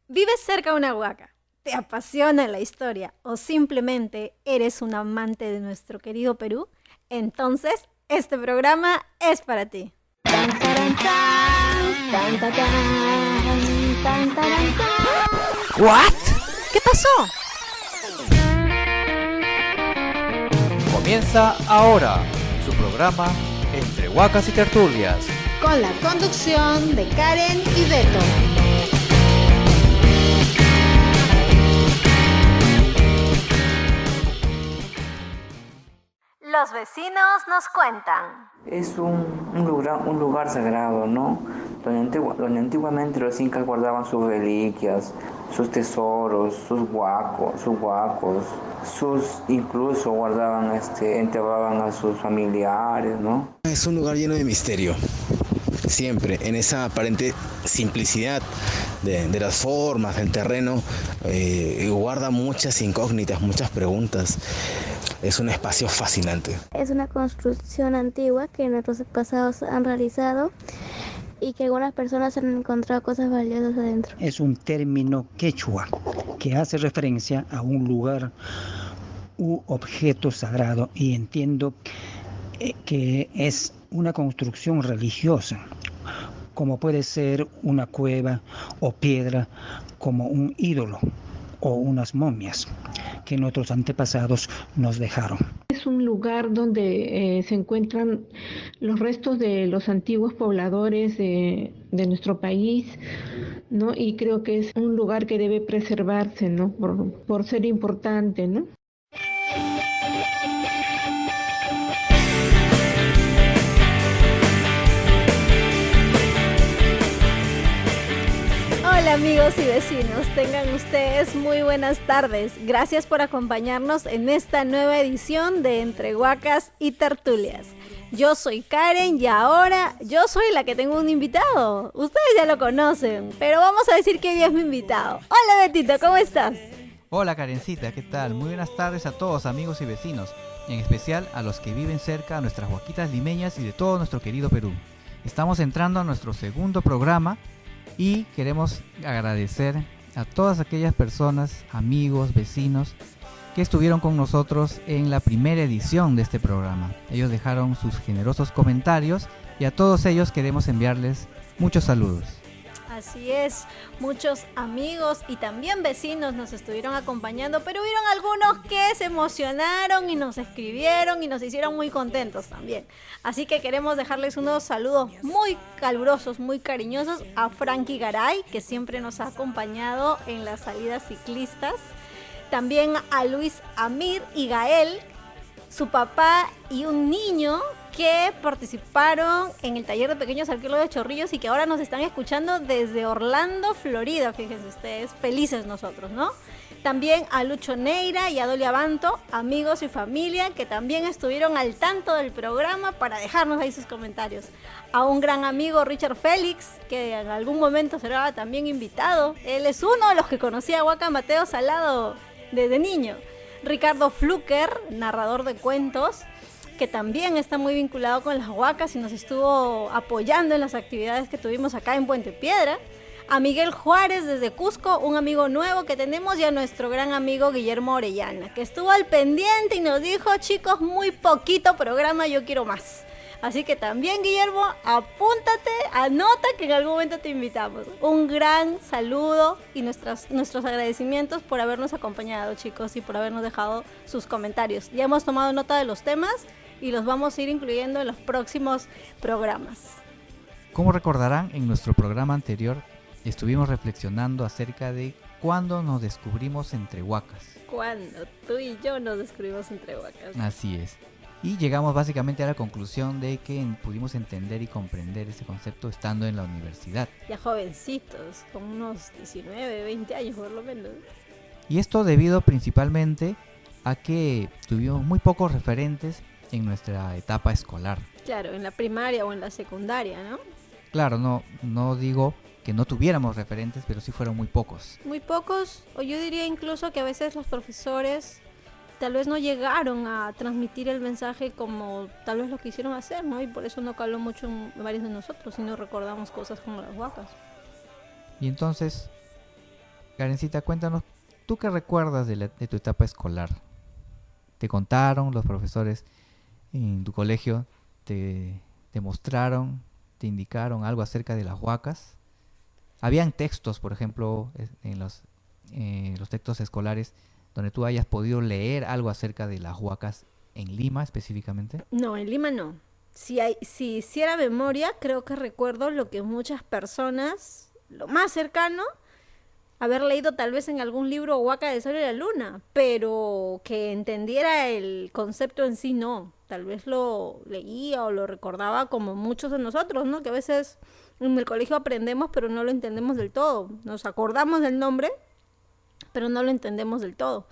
¿Vives cerca de una huaca? ¿Te apasiona la historia o simplemente eres un amante de nuestro querido Perú? Entonces, este programa es para ti. Tan, taran, tan, tan, tan, tan, tan, taran, tan. ¿What? ¿Qué pasó? Comienza ahora su programa Entre Huacas y Tertulias. Con la conducción de Karen y Beto. Los vecinos nos cuentan. Es un lugar sagrado, ¿no? Donde antiguamente los incas guardaban sus reliquias, sus tesoros, sus huacos, incluso guardaban, enterraban a sus familiares, ¿no? Es un lugar lleno de misterio, siempre, en esa aparente simplicidad de las formas, del terreno, guarda muchas incógnitas, muchas preguntas. Es un espacio fascinante. Es una construcción antigua que nuestros pasados han realizado y que algunas personas han encontrado cosas valiosas adentro. Es un término quechua que hace referencia a un lugar u objeto sagrado, y entiendo que es una construcción religiosa, como puede ser una cueva o piedra, como un ídolo o unas momias que nuestros antepasados nos dejaron. Es un lugar donde se encuentran los restos de los antiguos pobladores de nuestro país, ¿no? Y creo que es un lugar que debe preservarse, ¿no? Por ser importante, ¿no? Hola amigos y vecinos, tengan ustedes muy buenas tardes. Gracias por acompañarnos en esta nueva edición de Entre Huacas y Tertulias. Yo soy Karen y ahora yo soy la que tengo un invitado. Ustedes ya lo conocen, pero vamos a decir que hoy es mi invitado. Hola Betito, ¿cómo estás? Hola Karencita, ¿qué tal? Muy buenas tardes a todos amigos y vecinos, en especial a los que viven cerca de nuestras huaquitas limeñas y de todo nuestro querido Perú. Estamos entrando a nuestro segundo programa y queremos agradecer a todas aquellas personas, amigos, vecinos que estuvieron con nosotros en la primera edición de este programa. Ellos dejaron sus generosos comentarios y a todos ellos queremos enviarles muchos saludos. Así es, muchos amigos y también vecinos nos estuvieron acompañando, pero hubieron algunos que se emocionaron y nos escribieron y nos hicieron muy contentos también. Así que queremos dejarles unos saludos muy calurosos, muy cariñosos a Frankie Garay, que siempre nos ha acompañado en las salidas ciclistas. También a Luis Amir y Gael, su papá y un niño que participaron en el taller de pequeños arqueólogos de Chorrillos y que ahora nos están escuchando desde Orlando, Florida. Fíjense ustedes, felices nosotros, ¿no? También a Lucho Neira y a Dolly Abanto, amigos y familia que también estuvieron al tanto del programa para dejarnos ahí sus comentarios. A un gran amigo, Richard Félix, que en algún momento será también invitado. Él es uno de los que conocía a Huaca Mateo Salado desde niño. Ricardo Fluker, narrador de cuentos, que también está muy vinculado con las huacas y nos estuvo apoyando en las actividades que tuvimos acá en Puente Piedra. A Miguel Juárez desde Cusco, un amigo nuevo que tenemos, y a nuestro gran amigo Guillermo Orellana, que estuvo al pendiente y nos dijo: chicos, muy poquito programa, yo quiero más. Así que también, Guillermo, apúntate, anota que en algún momento te invitamos. Un gran saludo y nuestros agradecimientos por habernos acompañado, chicos, y por habernos dejado sus comentarios. Ya hemos tomado nota de los temas y los vamos a ir incluyendo en los próximos programas. Como recordarán, en nuestro programa anterior estuvimos reflexionando acerca de cuándo nos descubrimos entre huacas. Cuando tú y yo nos descubrimos entre huacas. Así es. Y llegamos básicamente a la conclusión de que pudimos entender y comprender ese concepto estando en la universidad. Ya jovencitos, con unos 19, 20 años por lo menos. Y esto debido principalmente a que tuvimos muy pocos referentes en nuestra etapa escolar. Claro, en la primaria o en la secundaria, ¿no? Claro, no digo que no tuviéramos referentes, pero sí fueron muy pocos. Muy pocos, o yo diría incluso que a veces los profesores tal vez no llegaron a transmitir el mensaje como tal vez lo quisieron hacer, ¿no? Y por eso no caló mucho en varios de nosotros y no recordamos cosas como las huacas. Y entonces, Karencita, cuéntanos, ¿tú qué recuerdas de tu etapa escolar? ¿Te contaron los profesores en tu colegio? ¿Te mostraron, te indicaron algo acerca de las huacas? ¿Habían textos, por ejemplo, en los textos escolares donde tú hayas podido leer algo acerca de las huacas en Lima específicamente? No, en Lima no. Si hiciera memoria, creo que recuerdo lo que muchas personas, lo más cercano, haber leído tal vez en algún libro Huaca del Sol y la Luna, pero que entendiera el concepto en sí, no. Tal vez lo leía o lo recordaba como muchos de nosotros, ¿no? Que a veces en el colegio aprendemos, pero no lo entendemos del todo. Nos acordamos del nombre, pero no lo entendemos del todo.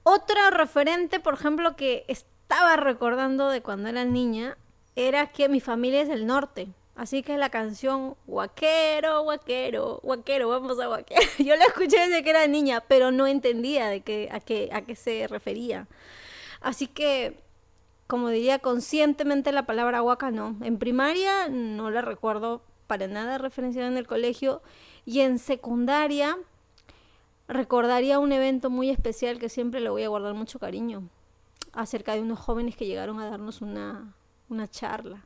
Otro referente, por ejemplo, que estaba recordando de cuando era niña, era que mi familia es del norte. Así que la canción Huaquero, Huaquero, Huaquero, vamos a Huaquero. Yo la escuché desde que era niña, pero no entendía a qué se refería. Así que, como diría conscientemente la palabra huaca, no. En primaria no la recuerdo para nada referenciada en el colegio. Y en secundaria recordaría un evento muy especial que siempre le voy a guardar mucho cariño, acerca de unos jóvenes que llegaron a darnos una charla.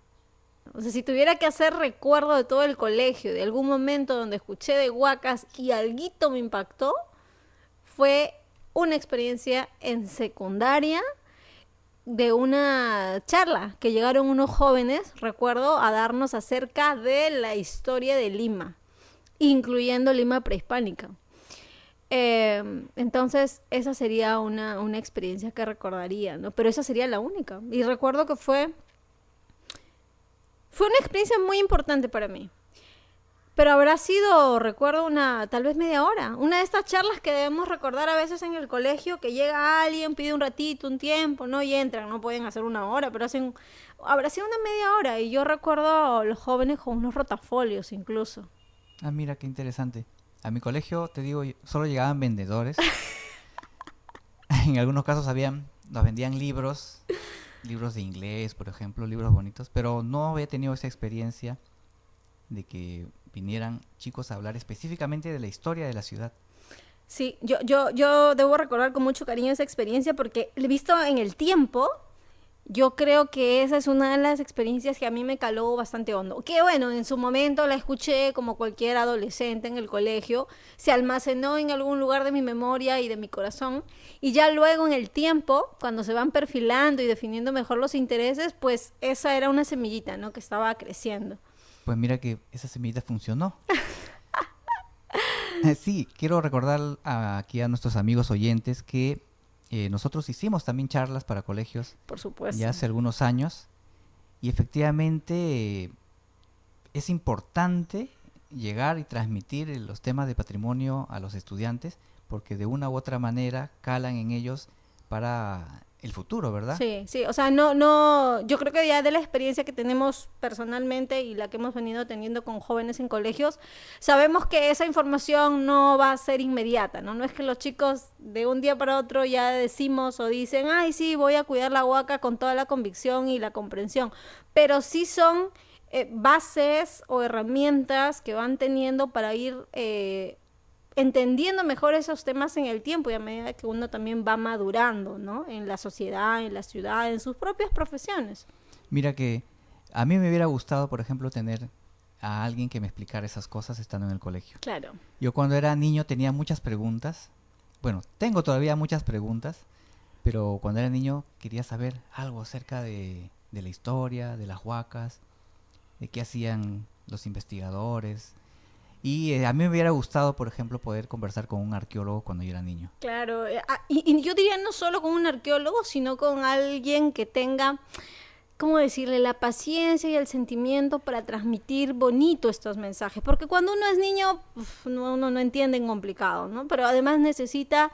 O sea, si tuviera que hacer recuerdo de todo el colegio, de algún momento donde escuché de huacas y alguito me impactó, fue una experiencia en secundaria de una charla que llegaron unos jóvenes, recuerdo, a darnos acerca de la historia de Lima, incluyendo Lima prehispánica. Entonces, esa sería una experiencia que recordaría, ¿no? Pero esa sería la única. Y recuerdo que fue una experiencia muy importante para mí. Pero habrá sido, recuerdo, tal vez media hora. Una de estas charlas que debemos recordar a veces en el colegio, que llega alguien, pide un ratito, un tiempo, ¿no? Y entran, no pueden hacer una hora, pero habrá sido una media hora. Y yo recuerdo a los jóvenes con unos rotafolios incluso. Ah, mira, qué interesante. A mi colegio, te digo, solo llegaban vendedores. En algunos casos nos vendían libros de inglés, por ejemplo, libros bonitos, pero no había tenido esa experiencia de que vinieran chicos a hablar específicamente de la historia de la ciudad. Sí, yo debo recordar con mucho cariño esa experiencia porque, visto en el tiempo, yo creo que esa es una de las experiencias que a mí me caló bastante hondo. Que bueno, en su momento la escuché como cualquier adolescente en el colegio, se almacenó en algún lugar de mi memoria y de mi corazón, y ya luego en el tiempo, cuando se van perfilando y definiendo mejor los intereses, pues esa era una semillita, ¿no? Que estaba creciendo. Pues mira que esa semillita funcionó. Sí, quiero recordar aquí a nuestros amigos oyentes que nosotros hicimos también charlas para colegios. Por supuesto. Ya hace algunos años. Y efectivamente es importante llegar y transmitir los temas de patrimonio a los estudiantes porque de una u otra manera calan en ellos para el futuro, ¿verdad? Sí, o sea, no, yo creo que ya de la experiencia que tenemos personalmente y la que hemos venido teniendo con jóvenes en colegios, sabemos que esa información no va a ser inmediata, ¿no? No es que los chicos de un día para otro ya decimos o dicen, ay, sí, voy a cuidar la huaca con toda la convicción y la comprensión, pero sí son bases o herramientas que van teniendo para ir entendiendo mejor esos temas en el tiempo y a medida que uno también va madurando, ¿no? En la sociedad, en la ciudad, en sus propias profesiones. Mira que a mí me hubiera gustado, por ejemplo, tener a alguien que me explicara esas cosas estando en el colegio. Claro. Yo cuando era niño tenía muchas preguntas. Bueno, tengo todavía muchas preguntas, pero cuando era niño quería saber algo acerca de la historia, de las huacas, de qué hacían los investigadores. Y a mí me hubiera gustado, por ejemplo, poder conversar con un arqueólogo cuando yo era niño. Claro, y yo diría no solo con un arqueólogo, sino con alguien que tenga, ¿cómo decirle?, la paciencia y el sentimiento para transmitir bonito estos mensajes. Porque cuando uno es niño, uno no entiende en complicado, ¿no? Pero además necesita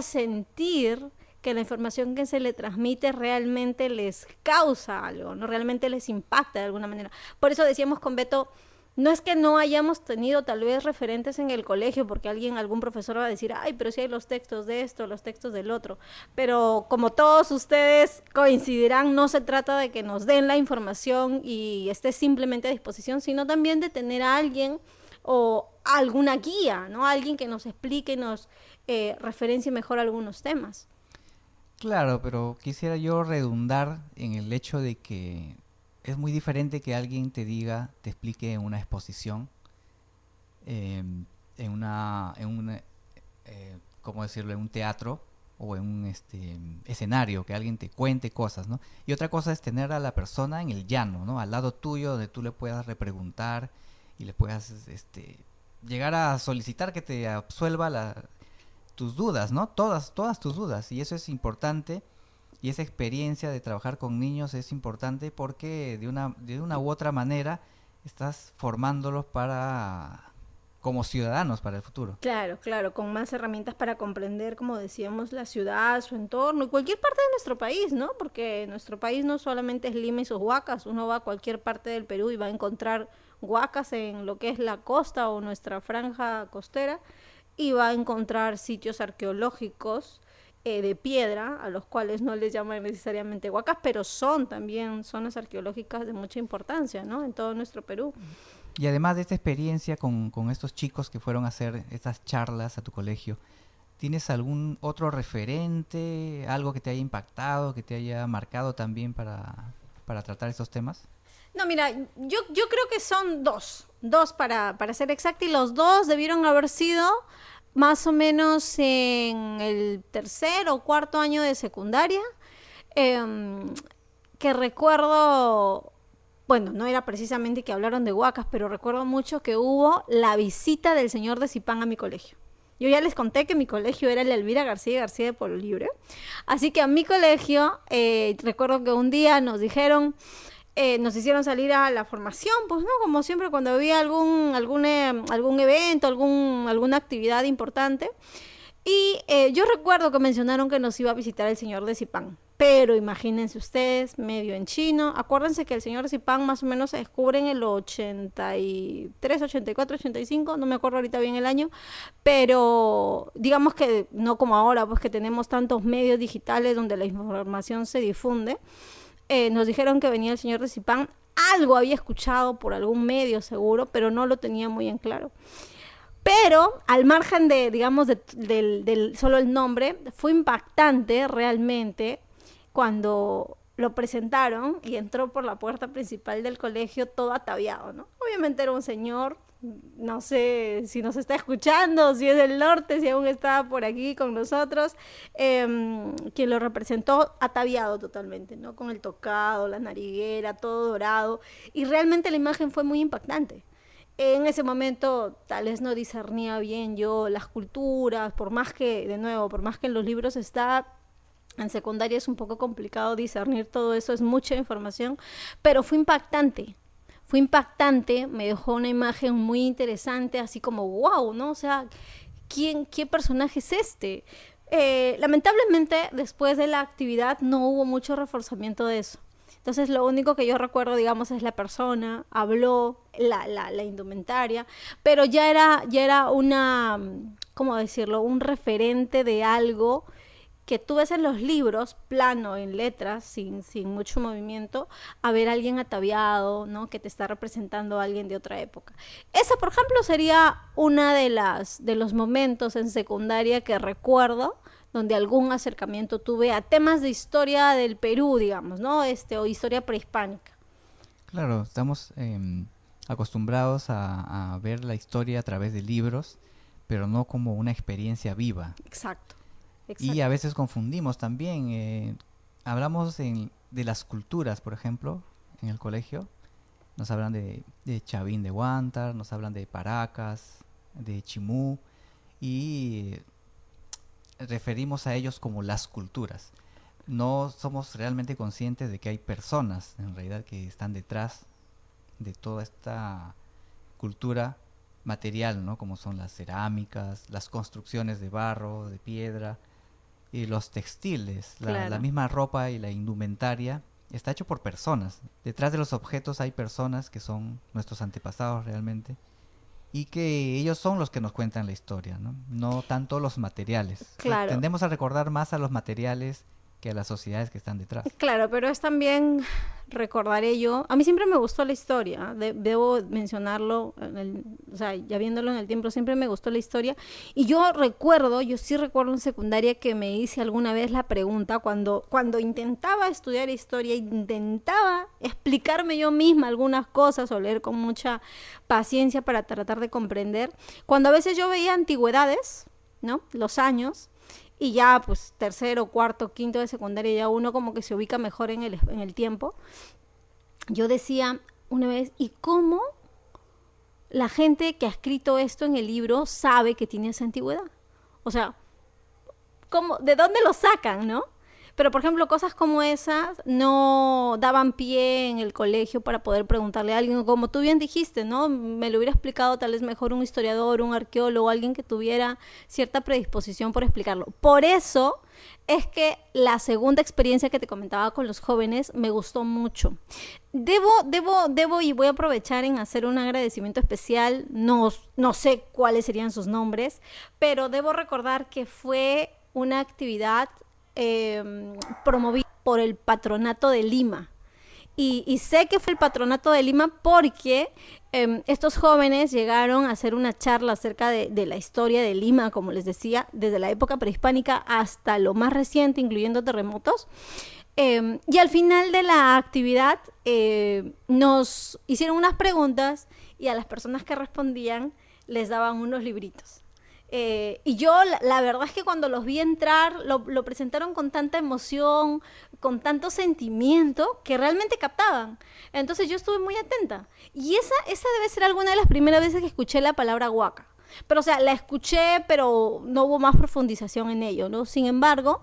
sentir que la información que se le transmite realmente les causa algo, ¿no? Realmente les impacta de alguna manera. Por eso decíamos con Beto, no es que no hayamos tenido tal vez referentes en el colegio, porque algún profesor va a decir, ay, pero sí hay los textos de esto, los textos del otro. Pero como todos ustedes coincidirán, no se trata de que nos den la información y esté simplemente a disposición, sino también de tener a alguien o alguna guía, ¿no? Alguien que nos explique y nos referencie mejor algunos temas. Claro, pero quisiera yo redundar en el hecho de que es muy diferente que alguien te diga, te explique en una exposición, en ¿cómo decirlo? En un teatro o en un escenario, que alguien te cuente cosas, ¿no? Y otra cosa es tener a la persona en el llano, ¿no? Al lado tuyo, donde tú le puedas repreguntar y le puedas llegar a solicitar que te absuelva tus dudas, ¿no? Todas tus dudas. Y eso es importante, y esa experiencia de trabajar con niños es importante porque de una u otra manera estás formándolos como ciudadanos para el futuro. Claro, con más herramientas para comprender, como decíamos, la ciudad, su entorno y cualquier parte de nuestro país, ¿no? Porque nuestro país no solamente es Lima y sus huacas, uno va a cualquier parte del Perú y va a encontrar huacas en lo que es la costa o nuestra franja costera, y va a encontrar sitios arqueológicos de piedra, a los cuales no les llaman necesariamente huacas, pero son también zonas arqueológicas de mucha importancia, ¿no? En todo nuestro Perú. Y además de esta experiencia con estos chicos que fueron a hacer estas charlas a tu colegio, ¿tienes algún otro referente, algo que te haya impactado, que te haya marcado también para tratar estos temas? No, mira, yo creo que son dos para ser exacta, y los dos debieron haber sido más o menos en el 3er o 4er año de secundaria, que recuerdo, bueno, no era precisamente que hablaron de huacas, pero recuerdo mucho que hubo la visita del señor de Zipán a mi colegio. Yo ya les conté que mi colegio era el Elvira García de Pueblo Libre, así que a mi colegio, recuerdo que un día nos dijeron, nos hicieron salir a la formación, pues no, como siempre cuando había algún evento, alguna actividad importante. Y yo recuerdo que mencionaron que nos iba a visitar el señor de Zipán. Pero imagínense ustedes, medio en chino. Acuérdense que el señor de Zipán más o menos se descubre en el 83, 84, 85, no me acuerdo ahorita bien el año. Pero digamos que no como ahora, pues que tenemos tantos medios digitales donde la información se difunde. Nos dijeron que venía el señor de Zipán, algo había escuchado por algún medio seguro, pero no lo tenía muy en claro. Pero al margen de, digamos, del solo el nombre, fue impactante realmente cuando lo presentaron y entró por la puerta principal del colegio todo ataviado, ¿no? Obviamente era un señor, no sé si nos está escuchando, si es del norte, si aún está por aquí con nosotros, quien lo representó ataviado totalmente, ¿no? Con el tocado, la nariguera, todo dorado, y realmente la imagen fue muy impactante. En ese momento tal vez no discernía bien yo las culturas, por más que en los libros está, en secundaria es un poco complicado discernir todo eso, es mucha información, pero fue impactante, me dejó una imagen muy interesante, así como wow, ¿no? O sea, ¿qué personaje es este? Lamentablemente, después de la actividad no hubo mucho reforzamiento de eso. Entonces, lo único que yo recuerdo, digamos, es la persona, habló, la indumentaria, pero ya era una, ¿cómo decirlo? Un referente de algo que tú ves en los libros, plano, en letras, sin mucho movimiento, a ver a alguien ataviado, ¿no? Que te está representando a alguien de otra época. Esa, por ejemplo, sería una de los momentos en secundaria que recuerdo, donde algún acercamiento tuve a temas de historia del Perú, digamos, ¿no? O historia prehispánica. Claro, estamos acostumbrados a ver la historia a través de libros, pero no como una experiencia viva. Exacto. Y a veces confundimos también, hablamos de las culturas, por ejemplo, en el colegio, nos hablan de Chavín de Huántar, nos hablan de Paracas, de Chimú, y referimos a ellos como las culturas. No somos realmente conscientes de que hay personas, en realidad, que están detrás de toda esta cultura material, ¿no? Como son las cerámicas, las construcciones de barro, de piedra, y los textiles, claro. La misma ropa y la indumentaria está hecho por personas. Detrás de los objetos hay personas que son nuestros antepasados realmente, y que ellos son los que nos cuentan la historia, no tanto los materiales. Claro. Tendemos a recordar más a los materiales que a las sociedades que están detrás. Claro, pero es también, recordaré yo, a mí siempre me gustó la historia, debo mencionarlo, o sea, ya viéndolo en el tiempo, siempre me gustó la historia, y yo sí recuerdo en secundaria que me hice alguna vez la pregunta, cuando intentaba estudiar historia, intentaba explicarme yo misma algunas cosas o leer con mucha paciencia para tratar de comprender, cuando a veces yo veía antigüedades, ¿no? Los años, y ya pues tercero, cuarto, quinto de secundaria ya uno como que se ubica mejor en el tiempo. Yo decía una vez, ¿y cómo la gente que ha escrito esto en el libro sabe que tiene esa antigüedad? O sea, ¿de dónde lo sacan, no? Pero, por ejemplo, cosas como esas no daban pie en el colegio para poder preguntarle a alguien, como tú bien dijiste, ¿no? Me lo hubiera explicado tal vez mejor un historiador, un arqueólogo, alguien que tuviera cierta predisposición por explicarlo. Por eso es que la segunda experiencia que te comentaba con los jóvenes me gustó mucho. Debo y voy a aprovechar en hacer un agradecimiento especial, no sé cuáles serían sus nombres, pero debo recordar que fue una actividad promovida por el Patronato de Lima. Y sé que fue el Patronato de Lima porque estos jóvenes llegaron a hacer una charla acerca de la historia de Lima, como les decía, desde la época prehispánica hasta lo más reciente, incluyendo terremotos. Y al final de la actividad nos hicieron unas preguntas y a las personas que respondían les daban unos libritos. Y yo la verdad es que cuando los vi entrar lo presentaron con tanta emoción, con tanto sentimiento que realmente captaban. Entonces yo estuve muy atenta y esa debe ser alguna de las primeras veces que escuché la palabra huaca. Pero o sea, la escuché, pero no hubo más profundización en ello, ¿no? Sin embargo,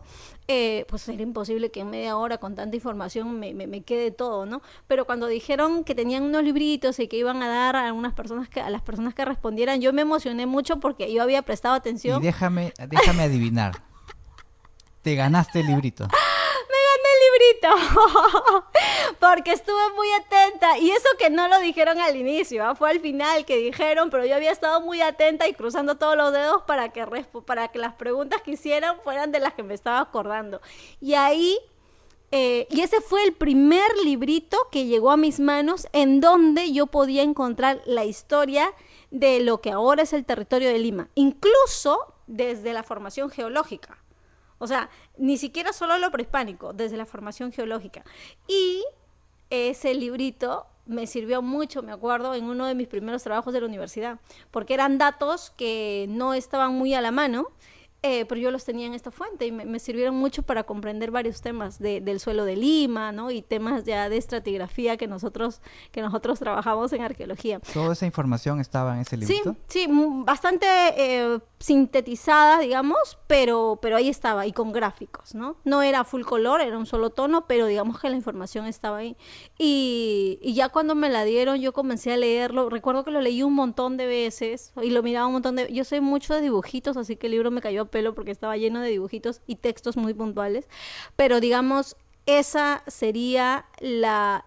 pues era imposible que en media hora con tanta información me quede todo, ¿no? Pero cuando dijeron que tenían unos libritos y que iban a dar a las personas que respondieran, yo me emocioné mucho porque yo había prestado atención. Y déjame adivinar. Te ganaste el librito. Porque estuve muy atenta y eso que no lo dijeron al inicio, fue al final que dijeron, pero yo había estado muy atenta y cruzando todos los dedos para que las preguntas que hicieran fueran de las que me estaba acordando. Y ahí y ese fue el primer librito que llegó a mis manos en donde yo podía encontrar la historia de lo que ahora es el territorio de Lima, incluso desde la formación geológica. O sea, ni siquiera solo lo prehispánico, desde la formación geológica. Y ese librito me sirvió mucho, me acuerdo, en uno de mis primeros trabajos de la universidad, porque eran datos que no estaban muy a la mano, pero yo los tenía en esta fuente y me sirvieron mucho para comprender varios temas del suelo de Lima, ¿no? Y temas ya de estratigrafía que nosotros trabajamos en arqueología. ¿Toda esa información estaba en ese librito? Sí, bastante sintetizada, digamos, pero ahí estaba, y con gráficos, ¿no? No era full color, era un solo tono, pero digamos que la información estaba ahí. Y ya cuando me la dieron, yo comencé a leerlo. Recuerdo que lo leí un montón de veces y lo miraba un montón de... Yo soy mucho de dibujitos, así que el libro me cayó a pelo porque estaba lleno de dibujitos y textos muy puntuales, pero digamos, esa sería la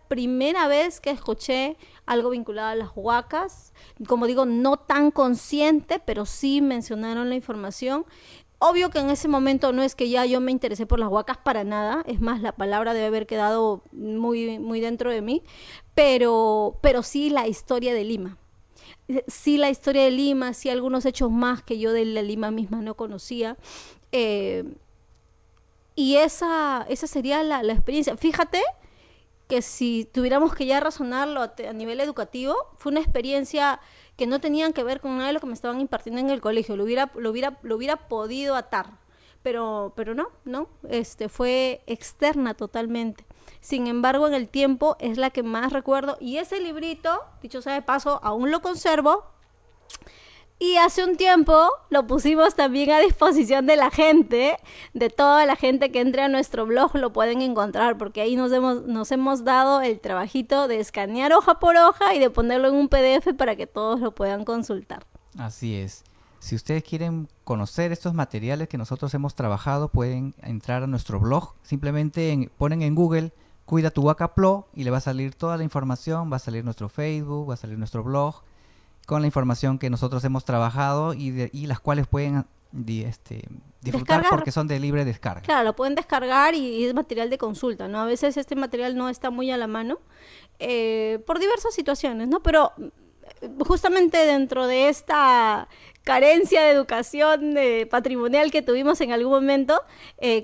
primera vez que escuché algo vinculado a las huacas. Como digo, no tan consciente, pero sí mencionaron la información. Obvio que en ese momento no es que ya yo me interesé por las huacas para nada, es más, la palabra debe haber quedado muy, muy dentro de mí, pero sí la historia de Lima. Sí, la historia de Lima, sí algunos hechos más que yo de la Lima misma no conocía. Y esa sería la experiencia. Fíjate que si tuviéramos que ya razonarlo a nivel educativo, fue una experiencia que no tenían que ver con nada de lo que me estaban impartiendo en el colegio. Lo hubiera podido atar, pero no, fue externa totalmente. Sin embargo, en el tiempo es la que más recuerdo. Y ese librito, dicho sea de paso, aún lo conservo. Y hace un tiempo lo pusimos también a disposición de la gente, de toda la gente que entre a nuestro blog lo pueden encontrar, porque ahí nos hemos dado el trabajito de escanear hoja por hoja y de ponerlo en un PDF para que todos lo puedan consultar. Así es. Si ustedes quieren conocer estos materiales que nosotros hemos trabajado, pueden entrar a nuestro blog. Simplemente ponen en Google Cuida tu Huaca Plo y le va a salir toda la información, va a salir nuestro Facebook, va a salir nuestro blog, con la información que nosotros hemos trabajado y las cuales pueden disfrutar descargar. porque son de libre descarga. Claro, lo pueden descargar y es material de consulta, ¿no? A veces este material no está muy a la mano por diversas situaciones, ¿no? Pero justamente dentro de esta carencia de educación patrimonial que tuvimos en algún momento,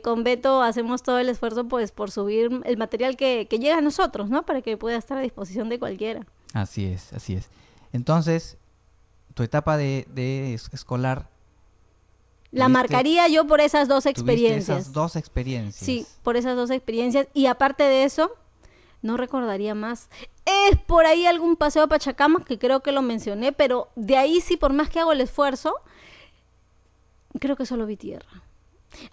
con Beto hacemos todo el esfuerzo pues por subir el material que llega a nosotros, ¿no? Para que pueda estar a disposición de cualquiera. Así es, así es. Entonces, tu etapa de escolar... La marcaría yo por esas dos experiencias. Esas dos experiencias. Sí, por esas dos experiencias. Y aparte de eso, no recordaría más. Es por ahí algún paseo a Pachacama, que creo que lo mencioné, pero de ahí sí, por más que hago el esfuerzo, creo que solo vi tierra.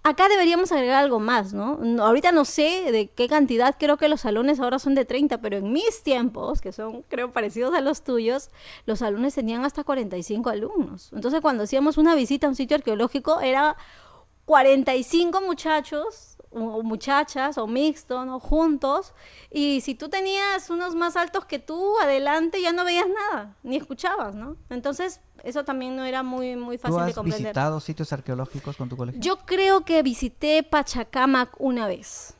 Acá deberíamos agregar algo más, ¿no? Ahorita no sé de qué cantidad, creo que los salones ahora son de 30, pero en mis tiempos, que son, creo, parecidos a los tuyos, los salones tenían hasta 45 alumnos. Entonces, cuando hacíamos una visita a un sitio arqueológico, era 45 muchachos o muchachas o mixto, ¿no? Juntos, y si tú tenías unos más altos que tú, adelante ya no veías nada, ni escuchabas, ¿no? Entonces, eso también no era muy fácil de comprender. ¿Tú has visitado sitios arqueológicos con tu colegio? Yo creo que visité Pachacamac una vez,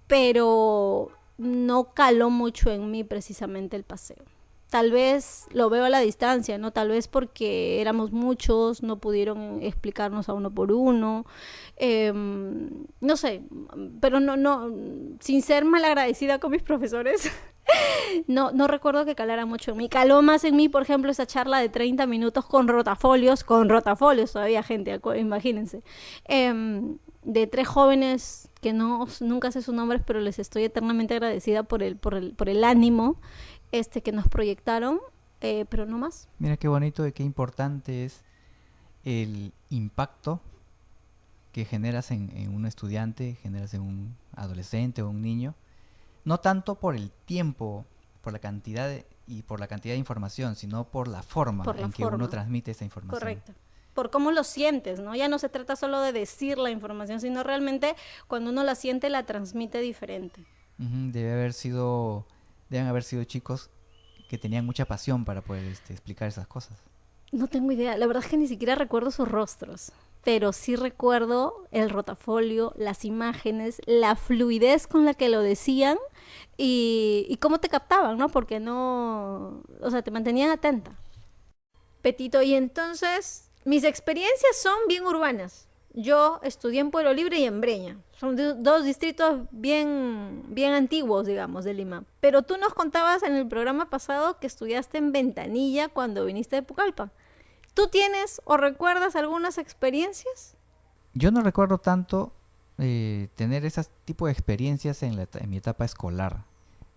pero no caló mucho en mí precisamente el paseo. Tal vez lo veo a la distancia, ¿no? Tal vez porque éramos muchos, no pudieron explicarnos a uno por uno. No sé, pero no, sin ser malagradecida con mis profesores, no recuerdo que calara mucho en mí. Caló más en mí, por ejemplo, esa charla de 30 minutos con rotafolios todavía, gente, imagínense. De 3 jóvenes que nunca sé sus nombres, pero les estoy eternamente agradecida por el ánimo que nos proyectaron, pero no más. Mira qué bonito y qué importante es el impacto que generas en un estudiante, generas en un adolescente o un niño, no tanto por el tiempo, por la cantidad de información, sino por la forma en que uno transmite esa información. Correcto. Por cómo lo sientes, ¿no? Ya no se trata solo de decir la información, sino realmente cuando uno la siente, la transmite diferente. Deben haber sido chicos que tenían mucha pasión para poder explicar esas cosas. No tengo idea, la verdad es que ni siquiera recuerdo sus rostros, pero sí recuerdo el rotafolio, las imágenes, la fluidez con la que lo decían y cómo te captaban, ¿no? Porque te mantenían atenta. Petito, y entonces, mis experiencias son bien urbanas. Yo estudié en Pueblo Libre y en Breña. Son dos distritos bien antiguos, digamos, de Lima. Pero tú nos contabas en el programa pasado que estudiaste en Ventanilla cuando viniste de Pucallpa. ¿Tú tienes o recuerdas algunas experiencias? Yo no recuerdo tanto tener ese tipo de experiencias en mi etapa escolar.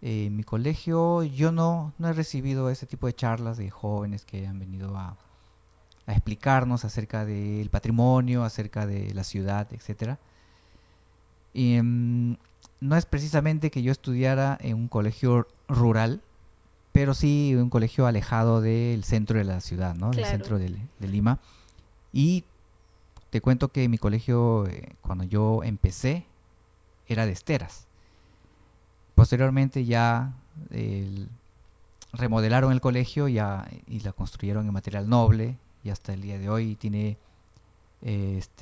En mi colegio yo no he recibido ese tipo de charlas de jóvenes que han venido a explicarnos acerca del patrimonio, acerca de la ciudad, etcétera. Y no es precisamente que yo estudiara en un colegio rural, pero sí un colegio alejado del centro de la ciudad, ¿no? Del centro de Lima. Y te cuento que mi colegio, cuando yo empecé, era de esteras. Posteriormente ya remodelaron el colegio y la construyeron en material noble, y hasta el día de hoy tiene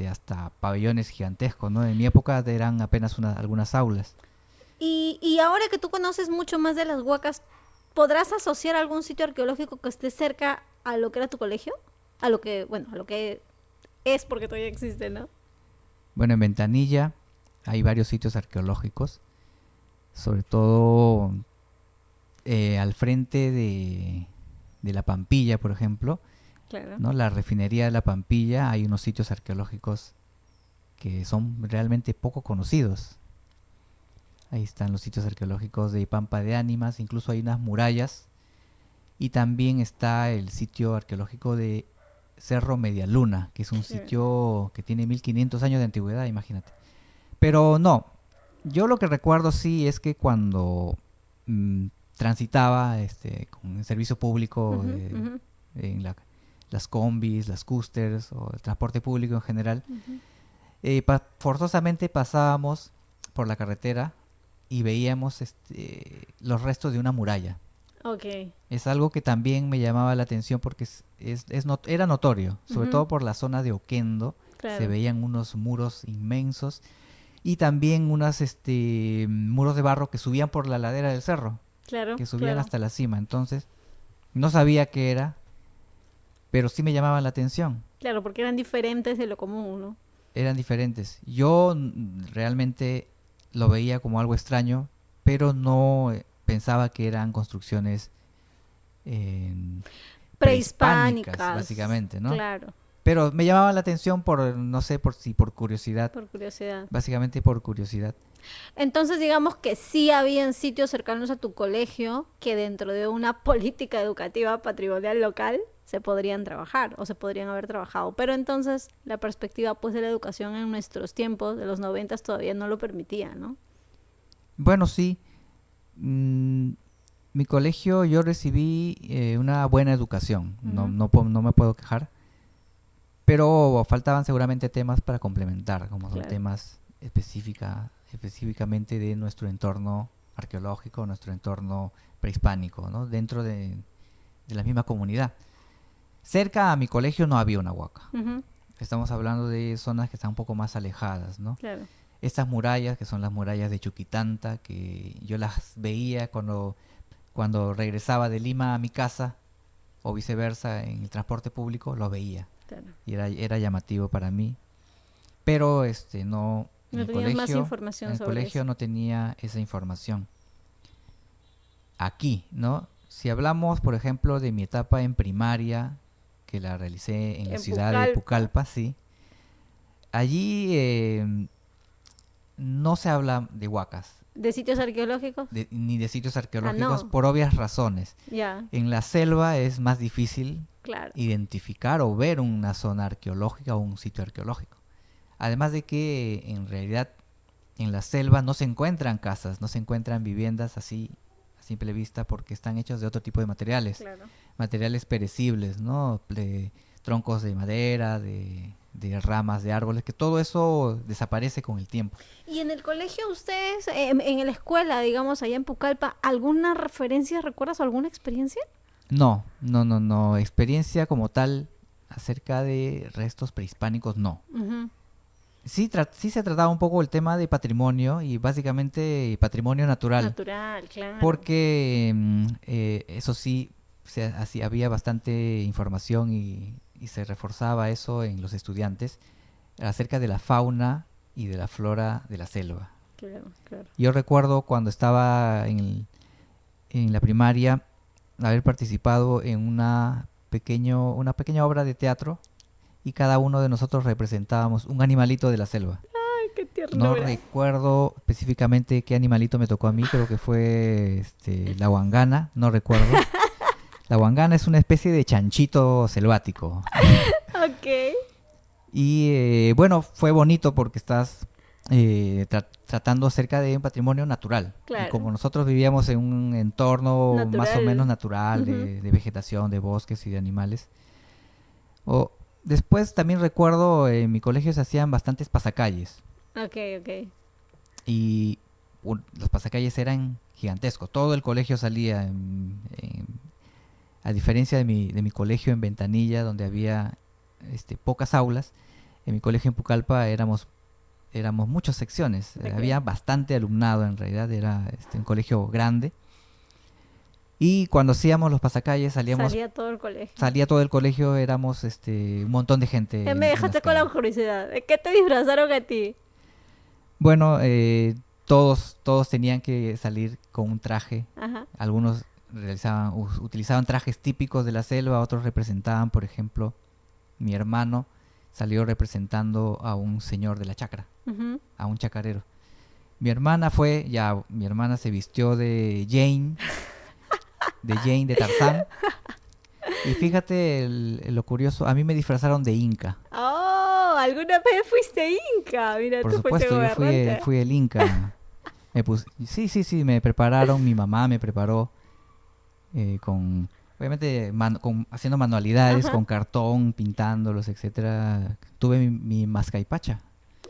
hasta pabellones gigantescos, ¿no? En mi época eran apenas algunas aulas. Y ahora que tú conoces mucho más de las Huacas, ¿podrás asociar algún sitio arqueológico que esté cerca a lo que era tu colegio? A lo que es, porque todavía existe, ¿no? Bueno, en Ventanilla hay varios sitios arqueológicos, sobre todo al frente de la Pampilla, por ejemplo. Claro. ¿No? La refinería de la Pampilla, hay unos sitios arqueológicos que son realmente poco conocidos. Ahí están los sitios arqueológicos de Pampa de Ánimas, incluso hay unas murallas. Y también está el sitio arqueológico de Cerro Medialuna, que es un sitio que tiene 1500 años de antigüedad, imagínate. Pero no, yo lo que recuerdo sí es que cuando transitaba con el servicio público en las combis, las coasters o el transporte público en general, forzosamente pasábamos por la carretera y veíamos los restos de una muralla. Okay. Es algo que también me llamaba la atención porque era notorio, sobre todo por la zona de Oquendo, Claro. Se veían unos muros inmensos y también unos muros de barro que subían por la ladera del cerro, Claro, que subían claro. hasta la cima. Entonces, no sabía qué era, pero sí me llamaban la atención. Claro, porque eran diferentes de lo común, ¿no? Eran diferentes. Yo realmente lo veía como algo extraño, pero no pensaba que eran construcciones prehispánicas, básicamente, ¿no? Claro, Pero me llamaba la atención no sé, por curiosidad, por curiosidad. básicamente por curiosidad. Entonces, digamos que sí habían sitios cercanos a tu colegio que dentro de una política educativa patrimonial local se podrían trabajar o se podrían haber trabajado. Pero entonces la perspectiva pues de la educación en nuestros tiempos, de los 90 todavía no lo permitía, ¿no? Bueno, sí. Mi colegio yo recibí una buena educación, Ujú. no me puedo quejar, pero faltaban seguramente temas para complementar, como son Claro. temas específicamente de nuestro entorno arqueológico, nuestro entorno prehispánico, ¿no? Dentro de la misma comunidad. Cerca a mi colegio no había una huaca. Ujú. Estamos hablando de zonas que están un poco más alejadas, ¿no? Claro. Estas murallas, que son las murallas de Chuquitanta, que yo las veía cuando regresaba de Lima a mi casa, o viceversa, en el transporte público, lo veía. Claro. Y era llamativo para mí. Pero no, en No el tenías más colegio, información en el sobre colegio eso. no tenía esa información. Aquí, ¿no? Si hablamos, por ejemplo, de mi etapa en primaria, que la realicé en la En ciudad de Pucallpa, sí. Allí no se habla de huacas, ¿De sitios arqueológicos? ni de sitios arqueológicos, no. por obvias razones. Ya, En la selva es más difícil claro. identificar o ver una zona arqueológica o un sitio arqueológico. Además de que en realidad en la selva no se encuentran casas, no se encuentran viviendas así a simple vista porque están hechos de otro tipo de materiales, Claro. materiales perecibles, ¿no? Troncos de madera, de ramas de árboles, que todo eso desaparece con el tiempo. Y en el colegio ustedes, en la escuela, digamos, allá en Pucallpa, ¿alguna referencia, recuerdas o alguna experiencia? No, experiencia como tal acerca de restos prehispánicos, no. Ujú. Sí se trataba un poco el tema de patrimonio y básicamente patrimonio natural. Natural, claro. Porque eso sí, así había bastante información y se reforzaba eso en los estudiantes acerca de la fauna y de la flora de la selva. Claro, claro. Yo recuerdo cuando estaba en la primaria haber participado en una pequeña obra de teatro y cada uno de nosotros representábamos un animalito de la selva. Ay, qué No ternura. recuerdo específicamente qué animalito me tocó a mí, creo que fue la huangana, no recuerdo. La huangana es una especie de chanchito selvático. Ok. Y bueno, fue bonito porque estás tratando acerca de un patrimonio natural. Claro. Y como nosotros vivíamos en un entorno más o Natural. menos natural, de vegetación, de bosques y de animales. Después también recuerdo en mi colegio se hacían bastantes pasacalles. Ok. Y los pasacalles eran gigantescos. Todo el colegio salía, a diferencia de mi colegio en Ventanilla, donde había pocas aulas. En mi colegio en Pucallpa éramos muchas secciones. Ok. Había bastante alumnado, en realidad era un colegio grande. Y cuando hacíamos los pasacalles Salía todo el colegio. salía todo el colegio, éramos un montón de gente. Me en dejaste las con la calles. curiosidad. ¿De qué te disfrazaron a ti? Bueno, todos tenían que salir con un traje. Ajá. Algunos utilizaban trajes típicos de la selva, otros representaban, por ejemplo, mi hermano salió representando a un señor de la chacra, Ujú. a un chacarero. Mi hermana se vistió de Jane, de Tarzán. Y fíjate lo curioso, a mí me disfrazaron de Inca. Oh, ¿alguna vez fuiste Inca? Mira, Por tú fuiste supuesto, yo gobernante. fui el Inca. Sí, me prepararon, mi mamá me preparó obviamente haciendo manualidades, Ajá. con cartón, pintándolos, etcétera. Tuve mi mascaipacha,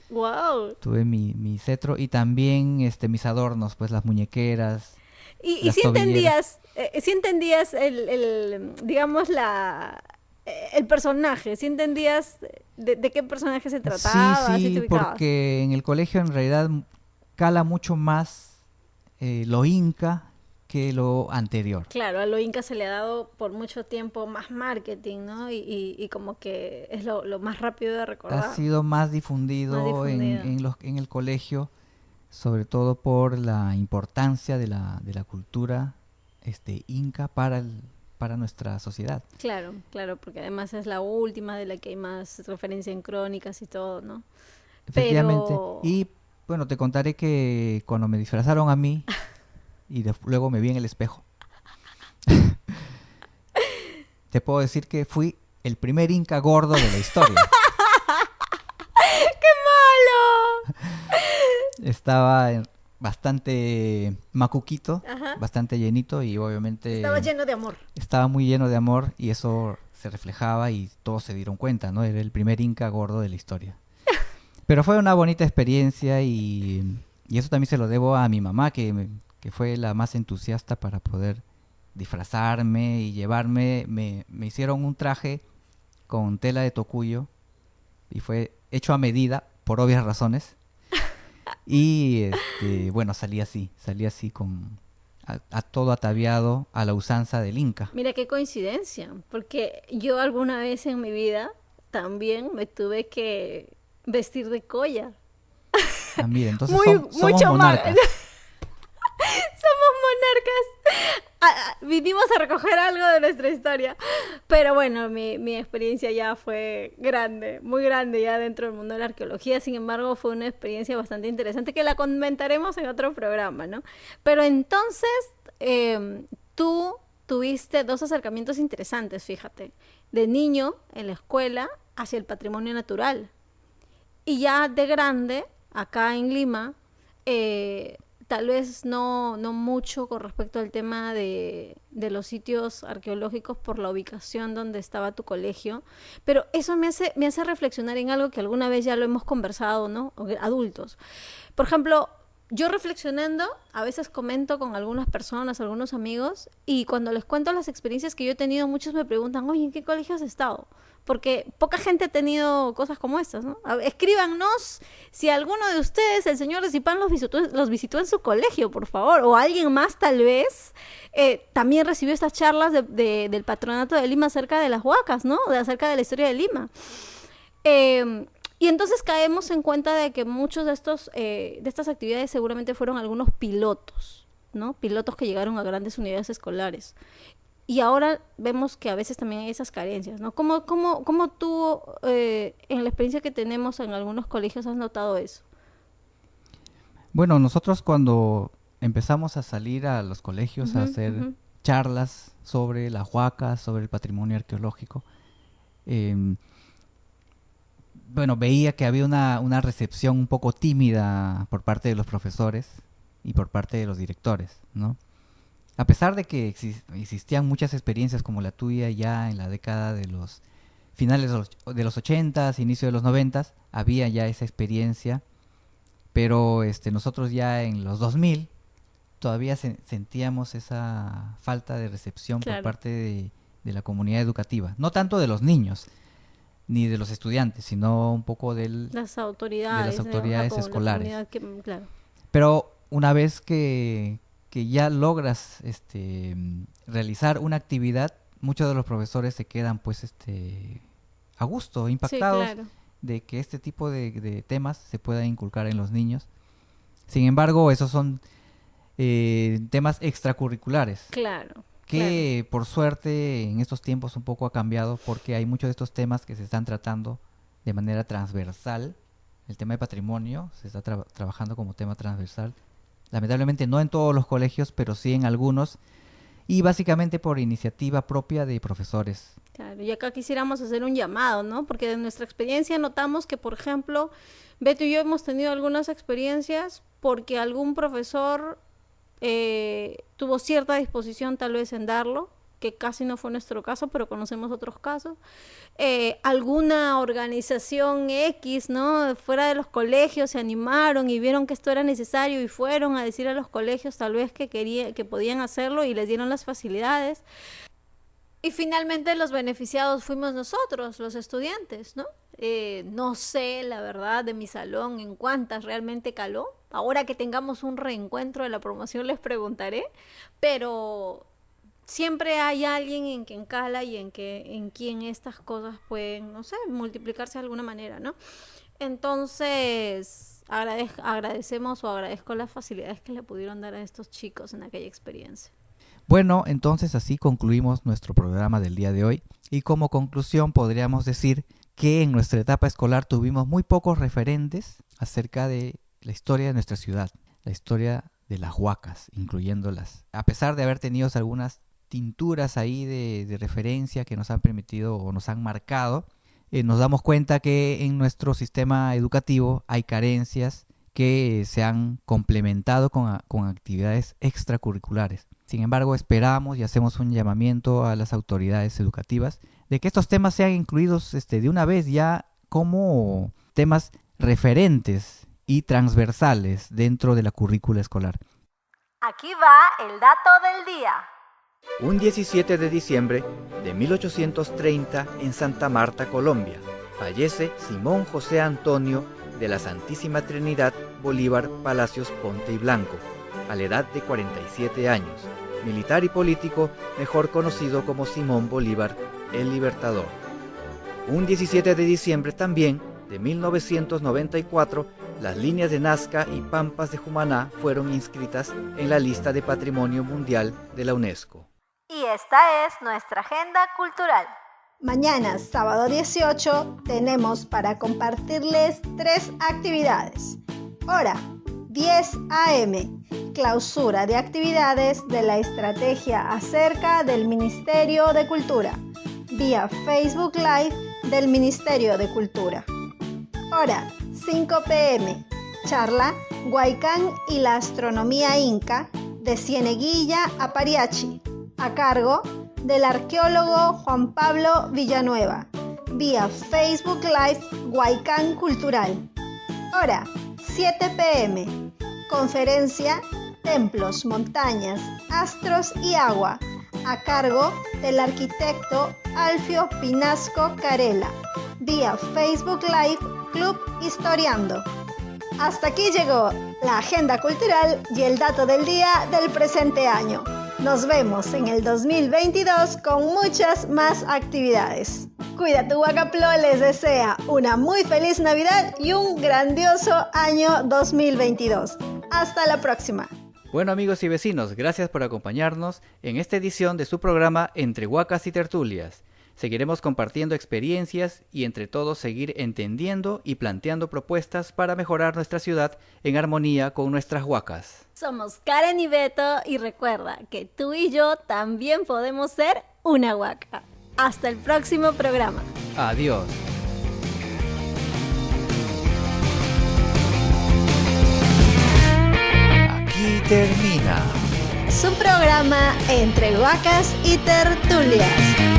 Wow. tuve mi cetro y también mis adornos, pues las muñequeras. Y Las si tobilleras. entendías, digamos, el personaje, ¿sí entendías de qué personaje se trataba? Sí, ¿Sí sí, te ubicabas? porque en el colegio en realidad cala mucho más lo inca que lo anterior. Claro, a lo Inca se le ha dado por mucho tiempo más marketing, ¿no? Y como que es lo más rápido de Ha recordar. sido más Más difundido difundido. en el colegio, sobre todo por la importancia de la cultura inca para nuestra sociedad. Claro, claro, porque además es la última de la que hay más referencia en crónicas y todo, ¿no? Efectivamente. Pero Y bueno, te contaré que cuando me disfrazaron a mí y luego me vi en el espejo, te puedo decir que fui el primer inca gordo de la historia. Estaba bastante macuquito, Ajá. bastante llenito y obviamente estaba lleno de amor. estaba muy lleno de amor y eso se reflejaba y todos se dieron cuenta, ¿no? Era el primer inca gordo de la historia. Pero fue una bonita experiencia y eso también se lo debo a mi mamá, que fue la más entusiasta para poder disfrazarme y llevarme. Me hicieron un traje con tela de tocuyo y fue hecho a medida, por obvias razones. Y bueno, salí así a todo ataviado a la usanza del Inca. Mira qué coincidencia, porque yo alguna vez en mi vida también me tuve que vestir de collar. Ah, mira, entonces somos mucho más. monarcas. Somos monarcas. Vinimos a recoger algo de nuestra historia. Pero bueno, mi experiencia ya fue grande, muy grande ya dentro del mundo de la arqueología. Sin embargo, fue una experiencia bastante interesante que la comentaremos en otro programa, ¿no? Pero entonces, tú tuviste dos acercamientos interesantes, fíjate. De niño, en la escuela, hacia el patrimonio natural. Y ya de grande, acá en Lima, tal vez no mucho con respecto al tema de los sitios arqueológicos por la ubicación donde estaba tu colegio, pero eso me hace reflexionar en algo que alguna vez ya lo hemos conversado, ¿no? Adultos. Por ejemplo, yo reflexionando, a veces comento con algunas personas, algunos amigos, y cuando les cuento las experiencias que yo he tenido, muchos me preguntan, oye, ¿en qué colegio has estado? Porque poca gente ha tenido cosas como estas, ¿no? Escríbanos si alguno de ustedes, el señor de Zipán, los visitó en su colegio, por favor, o alguien más tal vez también recibió estas charlas del Patronato de Lima acerca de las huacas, ¿no? Acerca de la historia de Lima. Y entonces caemos en cuenta de que muchos de estas actividades seguramente fueron algunos pilotos, ¿no? Pilotos que llegaron a grandes unidades escolares. Y ahora vemos que a veces también hay esas carencias, ¿no? ¿Cómo tú, en la experiencia que tenemos en algunos colegios, has notado eso? Bueno, nosotros cuando empezamos a salir a los colegios a hacer charlas sobre la huaca, sobre el patrimonio arqueológico, bueno, veía que había una recepción un poco tímida por parte de los profesores y por parte de los directores, ¿no? A pesar de que existían muchas experiencias como la tuya ya en la década de los finales de los 80s, inicio de los 90s, había ya esa experiencia, pero nosotros ya en los 2000 todavía sentíamos esa falta de recepción por parte de la comunidad educativa, no tanto de los niños ni de los estudiantes, sino un poco de las autoridades escolares. Claro. Pero una vez que ya logras realizar una actividad, muchos de los profesores se quedan pues a gusto, impactados de que este tipo de temas se pueda inculcar en los niños. Sin embargo, esos son temas extracurriculares. Claro. Que por suerte en estos tiempos un poco ha cambiado porque hay muchos de estos temas que se están tratando de manera transversal. El tema de patrimonio se está trabajando como tema transversal. Lamentablemente no en todos los colegios, pero sí en algunos. Y básicamente por iniciativa propia de profesores. Claro, y acá quisiéramos hacer un llamado, ¿no? Porque de nuestra experiencia notamos que, por ejemplo, Beto y yo hemos tenido algunas experiencias porque algún profesor tuvo cierta disposición tal vez en darlo, que casi no fue nuestro caso, pero conocemos otros casos. Alguna organización X, ¿no? Fuera de los colegios se animaron y vieron que esto era necesario y fueron a decir a los colegios tal vez que podían hacerlo y les dieron las facilidades. Y finalmente los beneficiados fuimos nosotros, los estudiantes, ¿no? No sé, la verdad, de mi salón en cuántas realmente caló. Ahora que tengamos un reencuentro de la promoción les preguntaré, pero siempre hay alguien en quien cala y en quien estas cosas pueden, no sé, multiplicarse de alguna manera, ¿no? Entonces, agradezco las facilidades que le pudieron dar a estos chicos en aquella experiencia. Bueno, entonces así concluimos nuestro programa del día de hoy y como conclusión podríamos decir que en nuestra etapa escolar tuvimos muy pocos referentes acerca de la historia de nuestra ciudad, la historia de las huacas, incluyéndolas. A pesar de haber tenido algunas tinturas ahí de referencia que nos han permitido o nos han marcado, nos damos cuenta que en nuestro sistema educativo hay carencias que se han complementado con actividades extracurriculares. Sin embargo, esperamos y hacemos un llamamiento a las autoridades educativas de que estos temas sean incluidos de una vez ya como temas referentes y transversales dentro de la currícula escolar. Aquí va el dato del día. Un 17 de diciembre de 1830 en Santa Marta, Colombia, fallece Simón José Antonio de la Santísima Trinidad Bolívar Palacios Ponte y Blanco, a la edad de 47 años, militar y político mejor conocido como Simón Bolívar, el Libertador. Un 17 de diciembre también de 1994, las líneas de Nazca y Pampas de Jumaná fueron inscritas en la lista de Patrimonio Mundial de la UNESCO. Y esta es nuestra agenda cultural. Mañana, sábado 18, tenemos para compartirles 3 actividades. Hora, 10 a.m. Clausura de actividades de la estrategia acerca del Ministerio de Cultura, vía Facebook Live del Ministerio de Cultura. Hora, 5 p.m. Charla, Huaycán y la astronomía inca, de Cieneguilla a Pariachi, a cargo del arqueólogo Juan Pablo Villanueva, vía Facebook Live Huaycán Cultural. Hora, 7 p.m. Conferencia Templos, Montañas, Astros y Agua, a cargo del arquitecto Alfio Pinasco Carela, vía Facebook Live Club Historiando. Hasta aquí llegó la agenda cultural y el dato del día del presente año. Nos vemos en el 2022 con muchas más actividades. Cuida tu Huacaplo les desea una muy feliz Navidad y un grandioso año 2022. Hasta la próxima. Bueno, amigos y vecinos, gracias por acompañarnos en esta edición de su programa Entre Huacas y Tertulias. Seguiremos compartiendo experiencias y entre todos seguir entendiendo y planteando propuestas para mejorar nuestra ciudad en armonía con nuestras huacas. Somos Karen y Beto y recuerda que tú y yo también podemos ser una huaca. Hasta el próximo programa. Adiós. Aquí termina Su programa Entre Huacas y Tertulias.